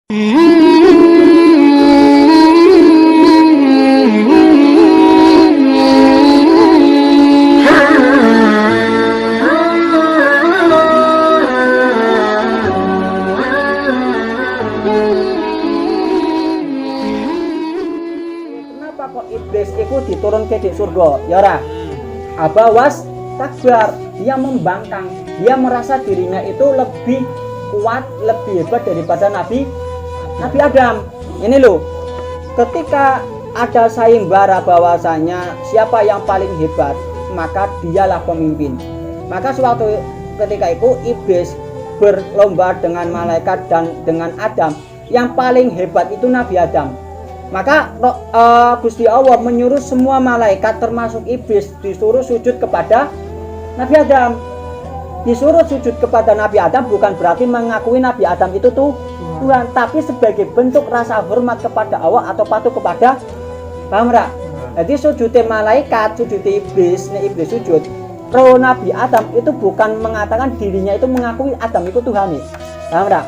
Kok iblis itu diturunke di surga ya ora abawas takbar, dia membangkang, dia merasa dirinya itu lebih kuat, lebih hebat daripada Nabi Adam. Ini loh, ketika ada sayembara bahwasanya siapa yang paling hebat maka dialah pemimpin. Maka suatu ketika itu iblis berlomba dengan malaikat dan dengan Adam, yang paling hebat itu Nabi Adam. Maka Gusti Allah menyuruh semua malaikat termasuk iblis disuruh sujud kepada Nabi Adam. Disuruh sujud kepada Nabi Adam bukan berarti mengakui Nabi Adam itu Tuhan, tapi sebagai bentuk rasa hormat kepada Allah atau patuh kepada, paham enggak? Jadi sujudnya malaikat, sujudnya iblis, nih iblis sujud pro Nabi Adam itu bukan mengatakan dirinya itu mengakui Adam itu Tuhan nih, paham enggak?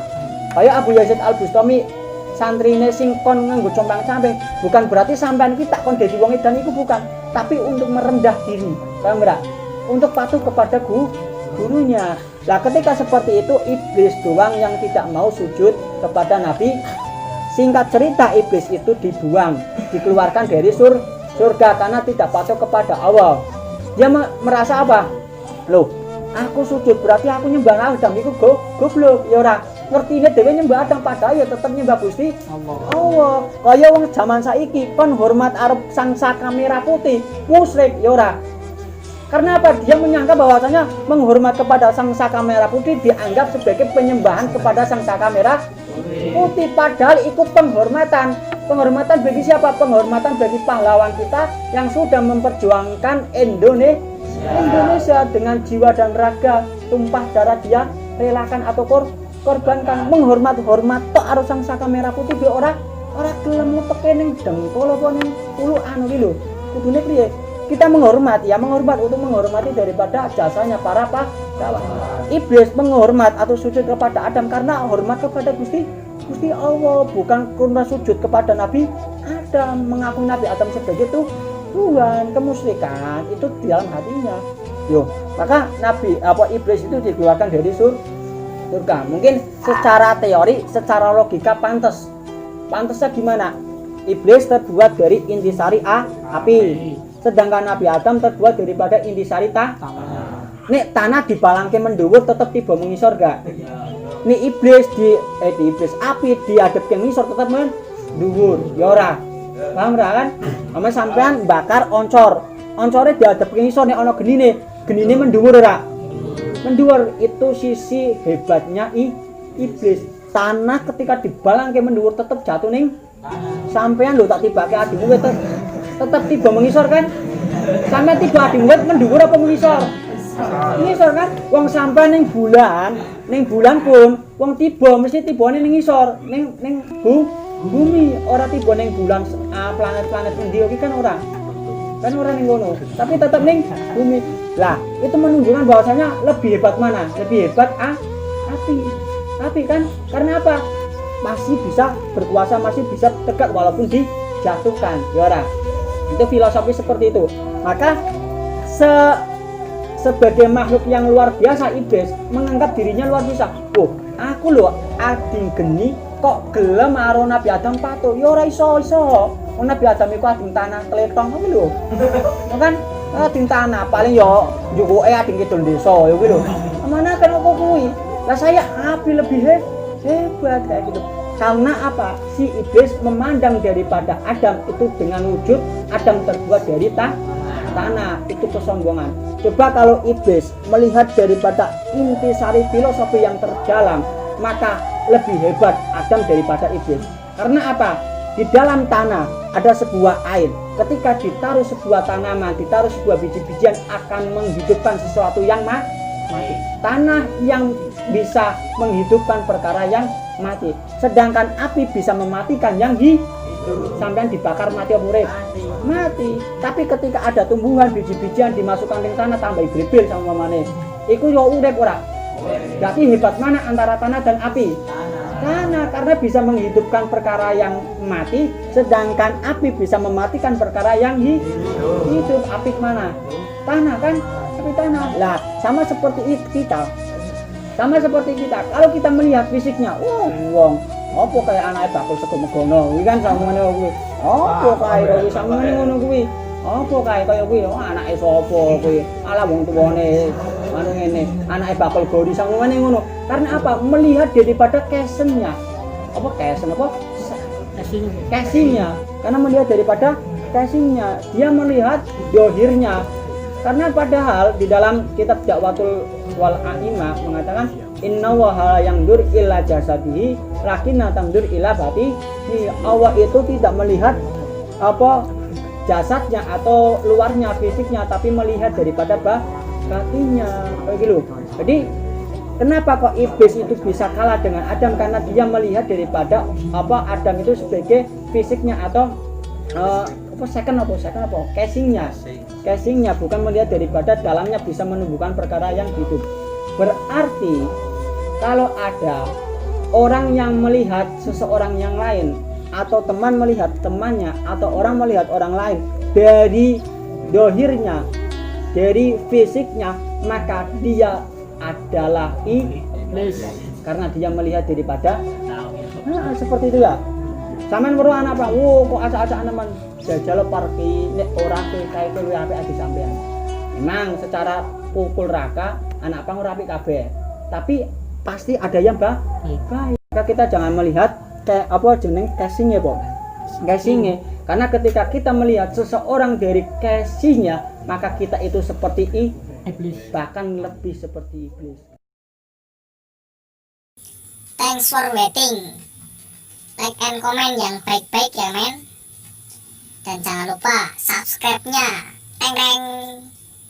Kayak Abu Yazid Al-Bustami santrine sing kon nganggo compang-camping, bukan berarti sampean iki tak kon dadi wong edan iku bukan, tapi untuk merendah diri, paham enggak? Untuk patuh kepada gurunya. Nah, ketika seperti itu iblis doang yang tidak mau sujud kepada Nabi. Singkat cerita, iblis itu dibuang, dikeluarkan dari surga karena tidak patuh kepada Allah. Dia merasa apa? Loh, aku sujud berarti aku nyembah Adam iku goblok ya ora. Ngertine dhewe nyembah Adam padahal ya tetep nyembah Gusti Allah. Kaya wong jaman saiki kon hormat arep sang saka merah putih, musyrik ya ora. Karena apa? Dia menyangka bahwasanya menghormat kepada sang saka merah putih dianggap sebagai penyembahan kepada sang saka merah putih, padahal itu penghormatan. Penghormatan bagi siapa? Penghormatan bagi pahlawan kita yang sudah memperjuangkan Indonesia dengan jiwa dan raga, tumpah darah dia relakan atau korbankan. Menghormat tok arep sang saka merah putih dia ora gelem teke ning dengkul apa ning ulu anu iki lho. Kudune priye? Kita menghormat untuk menghormati daripada jasanya para pahlawan. Iblis menghormat atau sujud kepada Adam karena hormat kepada Gusti Allah, bukan karena sujud kepada Nabi Adam, mengaku Nabi Adam sebagai Tuhan. Kemusyrikan itu di dalam hatinya. Maka iblis itu dikeluarkan dari surga. Mungkin secara teori, secara logika pantasnya gimana? Iblis terbuat dari intisari api, sedangkan Nabi Adam terbuat daripada intisari tanah. Nek tanah dibalangke mendhuwur tetap tiba mengisor gak? Nek iblis iblis api diadepke ngisor tetap mendhuwur. Ya ora. Paham ra kan? Ame sampean bakar oncore diadepke ngisor nek ana genine mendhuwur ora? Mendhuwur itu sisi hebatnya iblis. Tanah ketika dibalangke mendhuwur tetap jatuh ning sampean lho tak tibake adimu tetap tiba mengisor kan? Sampai tiba adimu mendhuwur apa mengisor? Mengisor kan? Wong sampean ning bulan pun wong tiba mesti tibane ning ngisor, ning bumi, ora tiba ning bulan planet-planet endi iki kan ora. Kan ora ning ngono, tapi tetap ning bumi. Lah, itu menunjukkan bahwasanya lebih hebat mana? Lebih hebat api kan? Karena apa? Masih bisa berkuasa, masih bisa tegak walaupun dijatuhkan. Ya ora. Itu filosofi seperti itu. Maka sebagai makhluk yang luar biasa, iblis menganggap dirinya luar biasa. Aku lho ading geni kok gelem karo Nabi Adam patuh. Ya ora iso. Wong Nabi Adam iku ading tanah kletong ngono lho. Kan ading tanah paling yo njukuke ading kidul desa ya kuwi lho. Mana kan kok kuwi? Lah saya api lebih hebat kayak gitu. Karena apa? Si iblis memandang daripada Adam itu dengan wujud Adam terbuat dari tanah, itu kesombongan. Coba kalau iblis melihat daripada intisari filosofi yang terdalam, maka lebih hebat Adam daripada iblis. Karena apa? Di dalam tanah ada sebuah air. Ketika ditaruh sebuah tanaman, ditaruh sebuah biji-bijian akan menghidupkan sesuatu yang mati. Tanah yang bisa menghidupkan perkara yang mati, sedangkan api bisa mematikan yang sampean dibakar mati apa urip? Mati. Tapi ketika ada tumbuhan biji-bijian dimasukkan ke tanah tambah gribil sama mamane, iku yo urip ora? Berarti hebat mana antara tanah dan api? Tanah karena bisa menghidupkan perkara yang mati, sedangkan api bisa mematikan perkara yang hidup. Api mana? Tanah kan? Api tanah. Lah, sama seperti kita. Sama seperti kita. Kalau kita melihat fisiknya, wong apa kayak anake bakul sego megono, kuwi kan sangune kuwi. Apa kae kuwi sangune ngono kuwi. Apa kae kaya kuwi, anake sapa kuwi? Alah wong tuwane anu ngene, anake bakul gori sangune ngono. Karena apa? Melihat daripada casingnya. Apa casing apa? Casingnya. Karena melihat daripada casingnya, dia melihat dohirnya. Karena padahal di dalam kitab Dakwatul wal A'imah mengatakan inna wa yang dur illa jasadihi lakinna tamdur ila bati. Allah itu tidak melihat apa jasadnya atau luarnya fisiknya, tapi melihat daripada batinnya. Begitu. Jadi kenapa kok iblis itu bisa kalah dengan Adam? Karena dia melihat daripada apa Adam itu sebagai fisiknya atau casingnya, bukan melihat daripada dalamnya bisa menumbuhkan perkara yang hidup. Berarti kalau ada orang yang melihat seseorang yang lain, atau teman melihat temannya, atau orang melihat orang lain dari dohirnya, dari fisiknya, maka dia adalah iblis karena dia melihat daripada seperti itu ya. Sampeyan weruh anak apa? Kok acak-acak aneman jajal parki nek ora kae luwih apik adi sampean. Memang secara pukul raka anak apa ora apik kabeh. Tapi pasti ada yang baik. Maka kita jangan melihat kayak apa jeneng casingnya, Pak. Casingnya. Karena ketika kita melihat seseorang dari casingnya, maka kita itu seperti iblis, bahkan lebih seperti iblis. Thanks for waiting. Like and comment yang baik-baik ya men. Dan jangan lupa subscribe-nya. Teng teng.